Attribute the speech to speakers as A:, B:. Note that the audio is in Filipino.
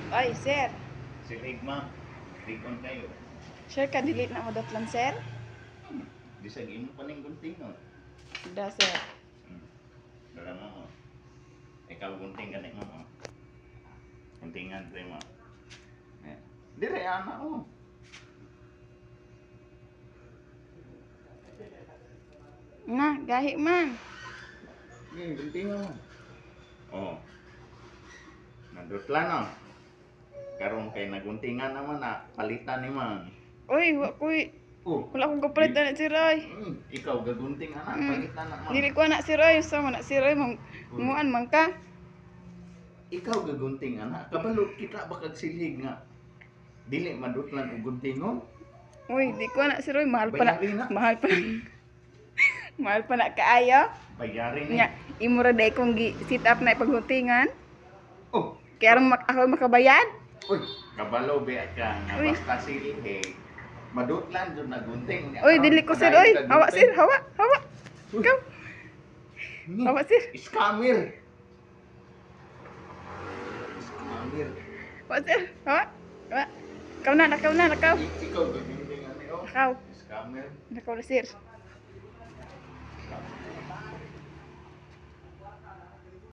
A: Ay, sir.
B: Silig ma. Tikon kayo.
A: Sir, kadili na mo datlan, sir?
B: Bisag imo pa ning guntingon.
A: Da, sir.
B: Dala mo. Ikaw gunting ka mo. Guntingan pre mo. Dire ana mo.
A: Nga, gahi man.
B: Guntingan mo. Oh. Nadutlan no. Karon kay naguntingan naman na palitan ni man.
A: Uy, wala akong kapalit na sir, ay.
B: Ikaw gagunting anak, palitan na man.
A: Dili ko na sir, ay. So, na sir, ay. Muan man ka.
B: Ikaw gagunting anak, kabalo kita ba kag silig nga. Dili madutlan og guntingon.
A: Uy, di ko na sir, ay. Mahal pa na.
B: Bayari na.
A: Mahal pa na. Mahal pa na kaayo.
B: Bayari ni.
A: Nya, imura day kong sit up na ipagguntingan.
B: Oh,
A: Kaya ako makabayad.
B: uy, kabalo be ka nga
A: Uy.
B: basta silig. Madutlan jud na gunting.
A: Uy, dili ko sir, oy. Hawa sir, hawa, hawa.
B: Uy.
A: Ikaw. Hawa sir.
B: Scammer. Scammer.
A: Hawa sir, hawa. Hawa. Ikaw na, nakaw na, nakaw.
B: Ikaw gagunting ani oh.
A: Nakaw.
B: Scammer.
A: Nakaw na sir.